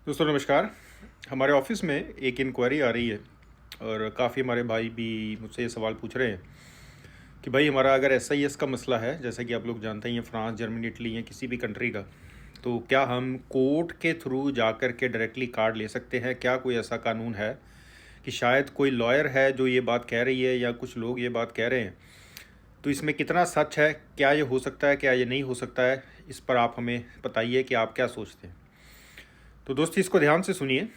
दोस्तों नमस्कार। हमारे ऑफिस में एक इंक्वायरी आ रही है और काफ़ी हमारे भाई भी मुझसे ये सवाल पूछ रहे हैं कि भाई हमारा अगर एसआईएस का मसला है, जैसा कि आप लोग जानते हैं फ्रांस, जर्मनी, इटली या किसी भी कंट्री का, तो क्या हम कोर्ट के थ्रू जा कर के डायरेक्टली कार्ड ले सकते हैं? क्या कोई ऐसा कानून है कि शायद कोई लॉयर है जो ये बात कह रही है या कुछ लोग ये बात कह रहे हैं, तो इसमें कितना सच है? क्या ये हो सकता है, क्या ये नहीं हो सकता है? इस पर आप हमें बताइए कि आप क्या सोचते हैं। तो दोस्ती इसको ध्यान से सुनिए।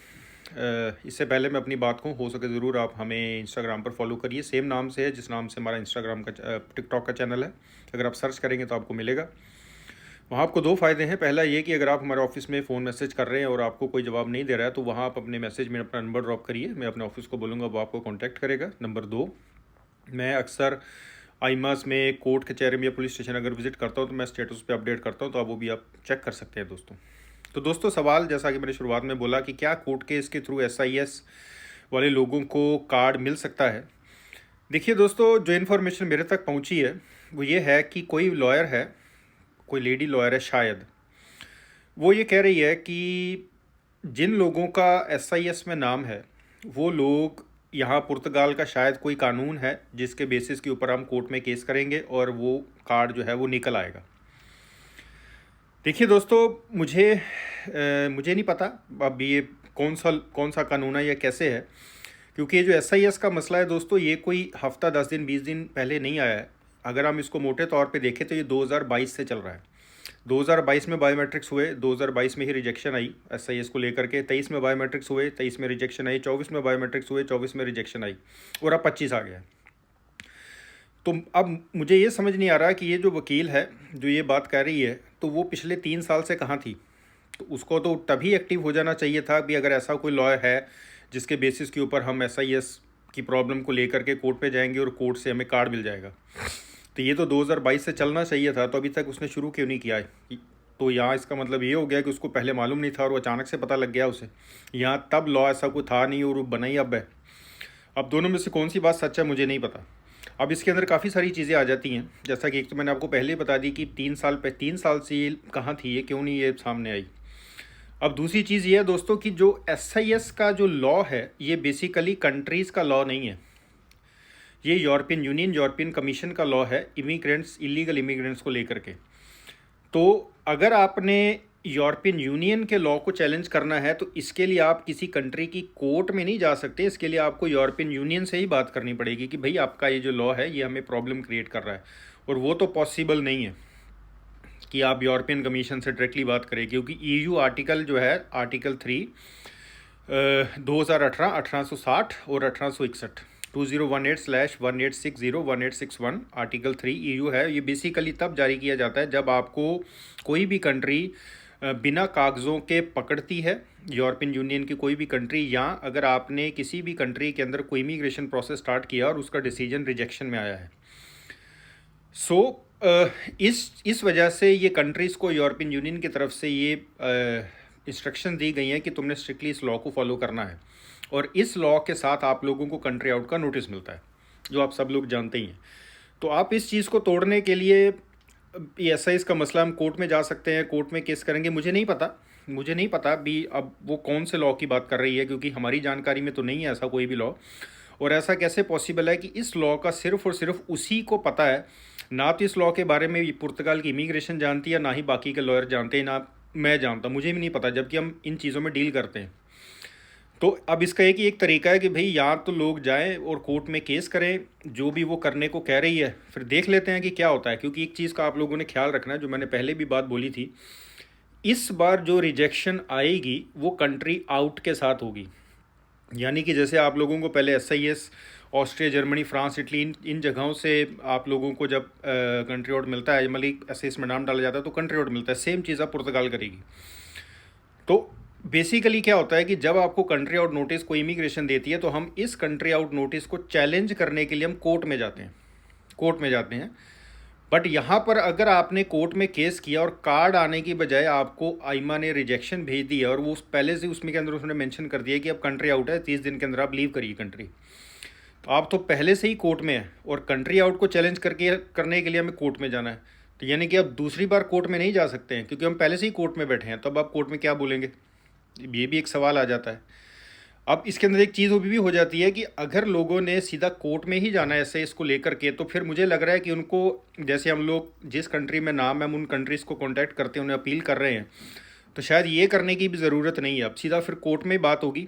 इससे पहले मैं अपनी बात को हो सके ज़रूर आप हमें इंस्टाग्राम पर फॉलो करिए। सेम नाम से है जिस नाम से हमारा इंस्टाग्राम का टिकटॉक का चैनल है। अगर आप सर्च करेंगे तो आपको मिलेगा। वहाँ आपको दो फ़ायदे हैं। पहला ये कि अगर आप हमारे ऑफिस में फ़ोन मैसेज कर रहे हैं और आपको कोई जवाब नहीं दे रहा है, तो वहाँ आप अपने मैसेज में अपना नंबर ड्रॉप करिए। मैं अपने ऑफिस को बोलूँगा, वो आपको कॉन्टैक्ट करेगा। नंबर दो, मैं अक्सर आईमास में, कोर्ट कचहरी में या पुलिस स्टेशन अगर विजिट करता हूँ तो मैं स्टेटस पे अपडेट करता हूँ, तो आप वो भी आप चेक कर सकते हैं दोस्तों। तो दोस्तों सवाल, जैसा कि मैंने शुरुआत में बोला कि क्या कोर्ट केस के थ्रू एसआईएस वाले लोगों को कार्ड मिल सकता है। देखिए दोस्तों, जो इन्फॉर्मेशन मेरे तक पहुंची है वो ये है कि कोई लॉयर है, कोई लेडी लॉयर है शायद, वो ये कह रही है कि जिन लोगों का एसआईएस में नाम है वो लोग, यहाँ पुर्तगाल का शायद कोई कानून है जिसके बेसिस के ऊपर हम कोर्ट में केस करेंगे और वो कार्ड जो है वो निकल आएगा। देखिए दोस्तों, मुझे नहीं पता अब ये कौन सा कानून है या कैसे है, क्योंकि ये जो एसआईएस का मसला है दोस्तों, ये कोई हफ्ता 10 दिन 20 दिन पहले नहीं आया है। अगर हम इसको मोटे तौर पे देखें तो ये 2022 से चल रहा है। 2022 में बायोमेट्रिक्स हुए, 2022 में ही रिजेक्शन आई एसआईएस को लेकर के। 23 में बायोमेट्रिक्स हुए, 23 में रिजेक्शन आई। 24 में बायोमेट्रिक्स हुए, 24 में रिजेक्शन आई, और अब 25 आ गया। तो अब मुझे ये समझ नहीं आ रहा कि ये जो वकील है जो ये बात कह रही है, तो वो पिछले 3 साल से कहाँ थी? तो उसको तो तभी एक्टिव हो जाना चाहिए था भी अगर ऐसा कोई लॉ है जिसके बेसिस के ऊपर हम एसआईएस की प्रॉब्लम को लेकर के कोर्ट पे जाएंगे और कोर्ट से हमें कार्ड मिल जाएगा। तो ये तो 2022 से चलना चाहिए था, तो अभी तक उसने शुरू क्यों नहीं किया है? तो यहाँ इसका मतलब ये हो गया कि उसको पहले मालूम नहीं था और वो अचानक से पता लग गया उसे। यहाँ तब लॉ ऐसा कोई था नहीं और वो बना ही अब है। अब दोनों में से कौन सी बात सच है मुझे नहीं पता। अब इसके अंदर काफ़ी सारी चीज़ें आ जाती हैं, जैसा कि एक तो मैंने आपको पहले ही बता दी कि 3 साल से ये कहाँ थी, ये क्यों नहीं ये सामने आई। अब दूसरी चीज़ ये है दोस्तों कि जो एसआईएस का जो लॉ है ये बेसिकली कंट्रीज़ का लॉ नहीं है। ये यूरोपियन यूनियन, यूरोपियन कमीशन का लॉ है इमिग्रेंट्स, इलीगल इमिग्रेंट्स को लेकर के। तो अगर आपने यूरोपियन यूनियन के लॉ को चैलेंज करना है तो इसके लिए आप किसी कंट्री की कोर्ट में नहीं जा सकते। इसके लिए आपको यूरोपियन यूनियन से ही बात करनी पड़ेगी कि भाई आपका ये जो लॉ है ये हमें प्रॉब्लम क्रिएट कर रहा है, और वो तो पॉसिबल नहीं है कि आप यूरोपियन कमीशन से डायरेक्टली बात करें, क्योंकि ईयू आर्टिकल जो है, आर्टिकल 3 2018, 1860 और 1861, 2018/1860 आर्टिकल 3 ईयू है। ये बेसिकली तब जारी किया जाता है जब आपको कोई भी कंट्री बिना कागज़ों के पकड़ती है, यूरोपियन यूनियन की कोई भी कंट्री, या अगर आपने किसी भी कंट्री के अंदर कोई इमिग्रेशन प्रोसेस स्टार्ट किया और उसका डिसीजन रिजेक्शन में आया है। सो इस वजह से ये कंट्रीज़ को यूरोपियन यूनियन की तरफ से ये इंस्ट्रक्शन दी गई हैं कि तुमने स्ट्रिक्टली इस लॉ को फॉलो करना है, और इस लॉ के साथ आप लोगों को कंट्री आउट का नोटिस मिलता है, जो आप सब लोग जानते ही हैं। तो आप इस चीज़ को तोड़ने के लिए ऐसा इसका मसला हम कोर्ट में जा सकते हैं, कोर्ट में केस करेंगे। मुझे नहीं पता भी अब वो कौन से लॉ की बात कर रही है, क्योंकि हमारी जानकारी में तो नहीं है ऐसा कोई भी लॉ। और ऐसा कैसे पॉसिबल है कि इस लॉ का सिर्फ और सिर्फ उसी को पता है? ना तो इस लॉ के बारे में पुर्तगाल की इमिग्रेशन जानती है, ना ही बाकी के लॉयर जानते हैं, ना मैं जानता, मुझे भी नहीं पता, जबकि हम इन चीज़ों में डील करते हैं। तो अब इसका एक तरीका है कि भाई या तो लोग जाएं और कोर्ट में केस करें, जो भी वो करने को कह रही है, फिर देख लेते हैं कि क्या होता है। क्योंकि एक चीज़ का आप लोगों ने ख्याल रखना है, जो मैंने पहले भी बात बोली थी, इस बार जो रिजेक्शन आएगी वो कंट्री आउट के साथ होगी। यानी कि जैसे आप लोगों को पहले SIS Austria, Germany, France, Italy, इन जगहों से आप लोगों को जब कंट्री आउट मिलता है, मतलब ऐसे इसमें नाम डाला जाता है तो कंट्री आउट मिलता है, सेम चीज़ अब पुर्तगाल करेगी। तो बेसिकली क्या होता है कि जब आपको कंट्री आउट नोटिस कोई इमिग्रेशन देती है तो हम इस कंट्री आउट नोटिस को चैलेंज करने के लिए हम कोर्ट में जाते हैं। बट यहाँ पर अगर आपने कोर्ट में केस किया और कार्ड आने की बजाय आपको आइमा ने रिजेक्शन भेज दिया, और वो पहले से उसमें के अंदर उसने मेंशन कर दिया कि अब कंट्री आउट है, 30 दिन के अंदर आप लीव करिए कंट्री, तो आप तो पहले से ही कोर्ट में है, और कंट्री आउट को चैलेंज करने के लिए हमें कोर्ट में जाना है। तो यानी कि अब दूसरी बार कोर्ट में नहीं जा सकते हैं, क्योंकि हम पहले से ही कोर्ट में बैठे हैं, तो अब आप कोर्ट में क्या बोलेंगे? ये भी एक सवाल आ जाता है। अब इसके अंदर एक चीज़ वो भी हो जाती है कि अगर लोगों ने सीधा कोर्ट में ही जाना है ऐसे इसको लेकर के, तो फिर मुझे लग रहा है कि उनको, जैसे हम लोग जिस कंट्री में नाम है हम उन कंट्रीज़ को कांटेक्ट करते हैं, उन्हें अपील कर रहे हैं, तो शायद ये करने की भी ज़रूरत नहीं है। अब सीधा फिर कोर्ट में बात होगी।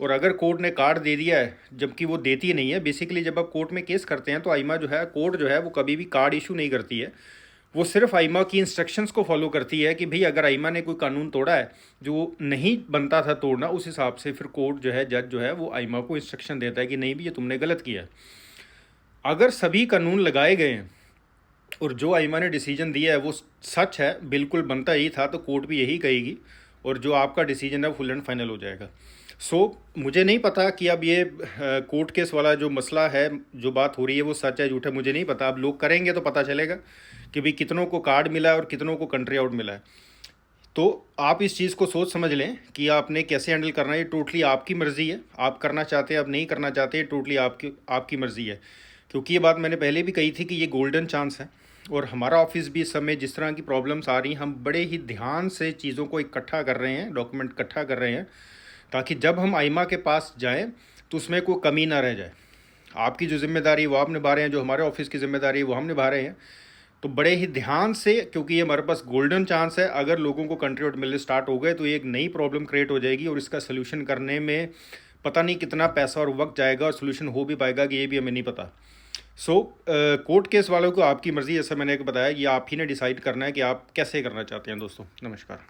और अगर कोर्ट ने कार्ड दे दिया है, जबकि वो देती नहीं है, बेसिकली जब आप कोर्ट में केस करते हैं तो आइमा जो है, कोर्ट जो है वो कभी भी कार्ड इशू नहीं करती है। वो सिर्फ आइमा की इंस्ट्रक्शंस को फॉलो करती है कि भाई अगर आइमा ने कोई कानून तोड़ा है जो नहीं बनता था तोड़ना, उस हिसाब से फिर कोर्ट जो है, जज जो है, वो आइमा को इंस्ट्रक्शन देता है कि नहीं भी ये तुमने गलत किया है। अगर सभी कानून लगाए गए हैं और जो आइमा ने डिसीजन दिया है वो सच है, बिल्कुल बनता ही था, तो कोर्ट भी यही कहेगी और जो आपका डिसीजन है फुल एंड फाइनल हो जाएगा। मुझे नहीं पता कि अब ये कोर्ट केस वाला जो मसला है, जो बात हो रही है, वो सच है झूठ है, मुझे नहीं पता। अब लोग करेंगे तो पता चलेगा कि भाई कितनों को कार्ड मिला है और कितनों को कंट्री आउट मिला है। तो आप इस चीज़ को सोच समझ लें कि आपने कैसे हैंडल करना है। ये टोटली आपकी मर्ज़ी है, आप करना चाहते हैं, आप नहीं करना चाहते, ये टोटली आपकी मर्ज़ी है। क्योंकि ये बात मैंने पहले भी कही थी कि ये गोल्डन चांस है, और हमारा ऑफिस भी इस समय जिस तरह की प्रॉब्लम्स आ रही हैं, हम बड़े ही ध्यान से चीज़ों को इकट्ठा कर रहे हैं, डॉक्यूमेंट इकट्ठा कर रहे हैं, ताकि जब हम आइमा के पास जाएं तो उसमें कोई कमी ना रह जाए। आपकी जो जिम्मेदारी वो आप निभा रहे हैं, जो हमारे ऑफिस की जिम्मेदारी है वो हम निभा रहे हैं। तो बड़े ही ध्यान से, क्योंकि ये हमारे पास गोल्डन चांस है, अगर लोगों को कंट्री आउट मिलने स्टार्ट हो गए तो ये एक नई प्रॉब्लम क्रिएट हो जाएगी, और इसका सोल्यूशन करने में पता नहीं कितना पैसा और वक्त जाएगा, और सोल्यूशन हो भी पाएगा कि ये भी हमें नहीं पता। कोर्ट केस वालों को आपकी मर्ज़ी, जैसा मैंने बताया, ये आप ही ने डिसाइड करना है कि आप कैसे करना चाहते हैं। दोस्तों नमस्कार।